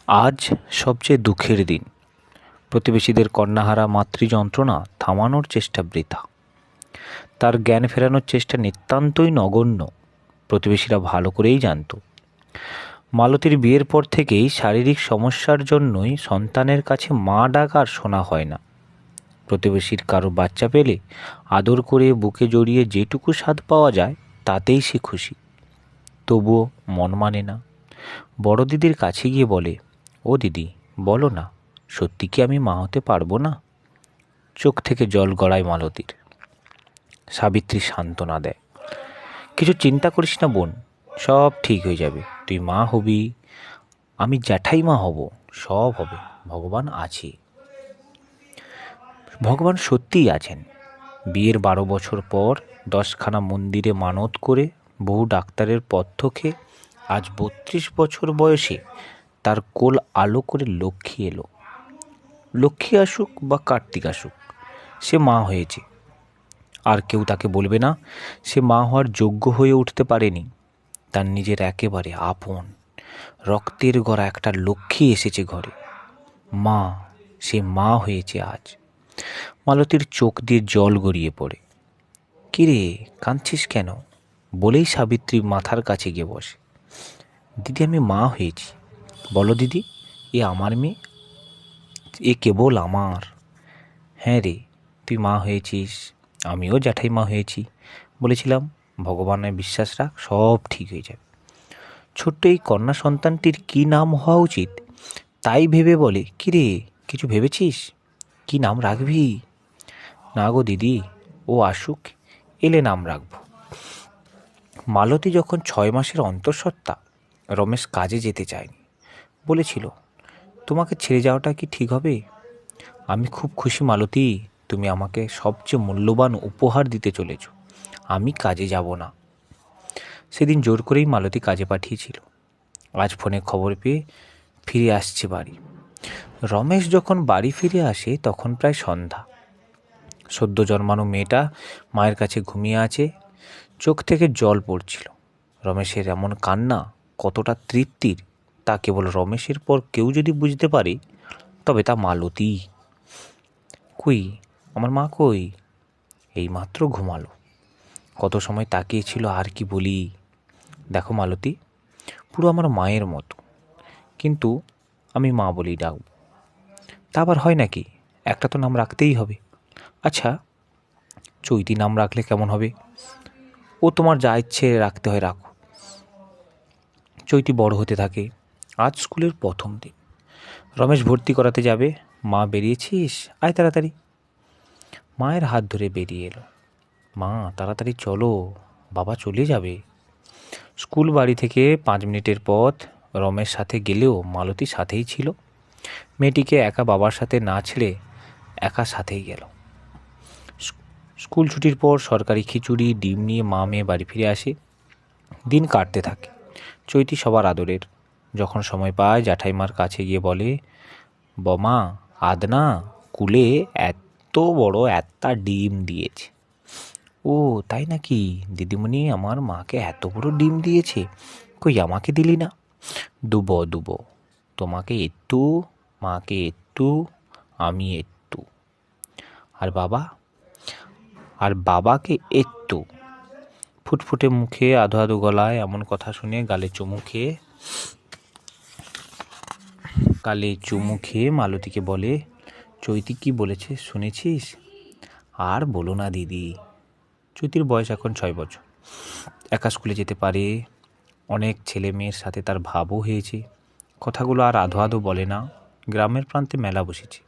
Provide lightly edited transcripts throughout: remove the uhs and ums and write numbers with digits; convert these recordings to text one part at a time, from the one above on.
আজ সবচেয়ে দুঃখের দিন। প্রতিবেশীদের কন্যাহারা মাতৃযন্ত্রণা থামানোর চেষ্টা বৃথা। তার জ্ঞান ফেরানোর চেষ্টা নিতান্তই নগণ্য। প্রতিবেশীরা ভালো করেই জানত, মালতীর বিয়ের পর থেকেই শারীরিক সমস্যার জন্যই সন্তানের কাছে মা ডাক আর শোনা হয় না। প্রতিবেশীর কারো বাচ্চা পেলে আদর করে বুকে জড়িয়ে যেটুকু স্বাদ পাওয়া যায় তাতেই সে খুশি। তবুও মন মানে না। বড় দিদির কাছে গিয়ে বলে, ও দিদি, বলো না, সত্যি কি আমি মা হতে পারবো না? চোখ থেকে জল গড়ায় মালতীর। সাবিত্রী সান্ত্বনা দেয়, কিছু চিন্তা করিস না বোন, সব ঠিক হয়ে যাবে। তুই মা হবি, আমি জ্যাঠাই মা হব, সব হবে, ভগবান আছে। ভগবান সত্যিই আছেন। বিয়ের 12 বছর পর 10খানা মন্দিরে মানত করে বহু ডাক্তারের পথ্য খেয়ে আজ 32 বছর বয়সে তার কোল আলো করে লক্ষ্মী এলো। লক্ষ্মী আসুক বা কার্তিক আসুক, সে মা হয়েছে। আর কেউ তাকে বলবে না সে মা হওয়ার যোগ্য হয়ে উঠতে পারেনি। তার নিজের একেবারে আপন রক্তের গড়া একটা লক্ষ্মী এসেছে ঘরে। মা, সে মা হয়েছে আজ। মালতীর চোখ দিয়ে জল গড়িয়ে পড়ে। কিরে, কাঁদছিস কেন? বলেই সাবিত্রী মাথার কাছে গিয়ে বসে। দিদি, আমি মা হয়েছি। বলো দিদি, এ আমার মেয়ে, এ কেবল আমার। হ্যাঁ রে, তুই মা হয়েছিস, আমিও জ্যাঠাই মা হয়েছি। বলেছিলাম ভগবানের বিশ্বাস রাখ, সব ঠিক হয়ে যাবে। ছোট্ট এই কন্যা সন্তানটির কী নাম হওয়া উচিত তাই ভেবে বলে, কিরে, কিছু ভেবেছিস? কি নাম রাখবি? না গো দিদি, ও আসুক, এলে নাম রাখব। মালতী যখন 6 মাসের অন্তঃসত্ত্বা, রমেশ কাজে যেতে চায়নি। বলেছিল, তোমাকে ছেড়ে যাওয়াটা কি ঠিক হবে? আমি খুব খুশি মালতী, তুমি আমাকে সবচেয়ে মূল্যবান উপহার দিতে চলেছ। আমি কাজে যাব না। সেদিন জোর করেই মালতী কাজে পাঠিয়েছিল। আজ ফোনে খবর পেয়ে ফিরে আসছে বাড়ি। রমেশ যখন বাড়ি ফিরে আসে তখন প্রায় সন্ধ্যা। সদ্য জন্মানো মেয়েটা মায়ের কাছে ঘুমিয়ে আছে, চোখ থেকে জল পড়ছিল। রমেশের এমন কান্না কতটা তৃপ্তির তা কেবল রমেশের পর কেউ যদি বুঝতে পারে তবে তা মালতী। কই, আমার মা কই? এইমাত্র ঘুমালো। কত সময় তাকিয়েছিল, আর কি বলি। দেখো মালতী, পুরো আমার মায়ের মতো, কিন্তু আমি মা বলেই ডাকব। তা আবার হয় নাকি? একটা তো নাম রাখতেই হবে। আচ্ছা, চৈতি নাম রাখলে কেমন হবে? ও তোমার যা ইচ্ছে রাখতে হয় রাখো। চৈতি বড় হতে থাকে। আজ স্কুলের প্রথম দিন। রমেশ ভর্তি করাতে যাবে। মা, বেরিয়েছিস? আয় তাড়াতাড়ি। মায়ের হাত ধরে বেরিয়ে এলো। মা, তাড়াতাড়ি চলো, বাবা চলে যাবে। স্কুল বাড়ি থেকে 5 মিনিটের পথ। রমেশ সাথে গেলেও মালতী সাথেই ছিল। মেয়েটিকে একা বাবার সাথে না ছেড়ে একা সাথেই গেল। স্কুল ছুটির পর সরকারি খিচুড়ি ডিম নিয়ে মা মেয়ে বাড়ি ফিরে আসে। দিন কাটতে থাকে। চৈতি সবার আদরের। যখন সময় পায় জ্যাঠাইমার কাছে গিয়ে বলে, বমা, আদ না কুলে এত বড় একটা ডিম দিয়েছে। ও তাই নাকি? দিদিমণি আমার মাকে এত বড় ডিম দিয়েছে, কই আমাকে দিলি না? দুবো দুবো, তোমাকে একটু, মাকে একটু, আমি একটু, আর বাবা, আর বাবাকে একটু। ফুটফুটে মুখে আধো আধো গলায় এমন কথা শুনে গালে চুমু খেয়ে মালতীকে বলে, চৈতি কি বলেছে শুনেছিস? আর বলো না দিদি। চৈতির বয়স এখন 6 বছর। একা স্কুলে যেতে পারে। অনেক ছেলে মেয়ের সাথে তার ভাবও হয়েছে। কথাগুলো আর আধো আধো বলে না। গ্রামের প্রান্তে মেলা বসেছে।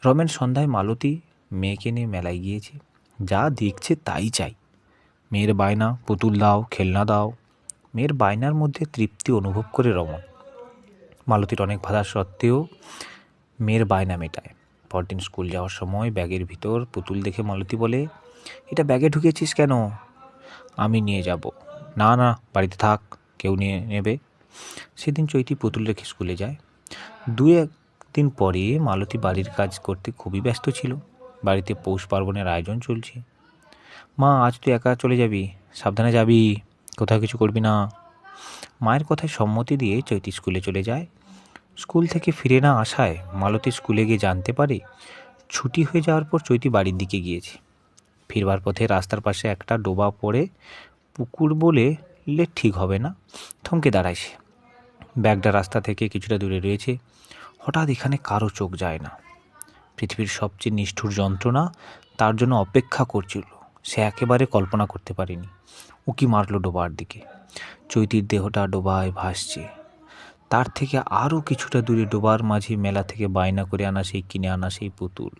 রমেন সন্ধ্যায় মালতী মেয়েকে নিয়ে মেলায় গিয়েছে। যা দেখছে তাই চাই। মেয়ের বায়না, পুতুল দাও, খেলনা দাও। মেয়ের বায়নার মধ্যে তৃপ্তি অনুভব করে রমন। মালতীর অনেক বাধা সত্ত্বেও মেয়ের বায়না মেটায়। পরদিন স্কুল যাওয়ার সময় ব্যাগের ভিতর পুতুল দেখে মালতী বলে, এটা ব্যাগে ঢুকিয়েছিস কেন? আমি নিয়ে যাব। না না, বাড়িতে থাক, কেউ নিয়ে নেবে। সেদিন চৈতি পুতুল রেখে স্কুলে যায়। 2-1 দিন পরে মালতী বাড়ির কাজ করতে খুবই ব্যস্ত ছিল। বাড়িতে পৌষ পার্বণের আয়োজন চলছে। মা, আজ তুই একা চলে যাবি, সাবধানে যাবি, কোথাও কিছু করবি না। মায়ের কথায় সম্মতি দিয়ে চৈতি স্কুলে চলে যায়। স্কুল থেকে ফিরে না আসায় মালতী স্কুলে গিয়ে জানতে পারে ছুটি হয়ে যাওয়ার পর চৈতি বাড়ির দিকে গিয়েছে। ফিরবার পথে রাস্তার পাশে একটা ডোবা পড়ে পুকুর বলে ঠিক হবে না, থমকে দাঁড়ায় সে। ব্যাগটা রাস্তা থেকে কিছুটা দূরে রয়েছে। হঠাৎ এখানে কারো চোখ যায় না। পৃথিবীর সবচেয়ে নিষ্ঠুর যন্ত্রণা তার জন্য অপেক্ষা করছিল। সে একেবারে কল্পনা করতে পারেনি। উকি মারল ডোবার দিকে। চৈতির দেহটা ডোবায় ভাসছে। তার থেকে আরও কিছুটা দূরে ডোবার মাঝে মেলা থেকে বায়না করে আনা সেই কিনে আনা সেই পুতুল।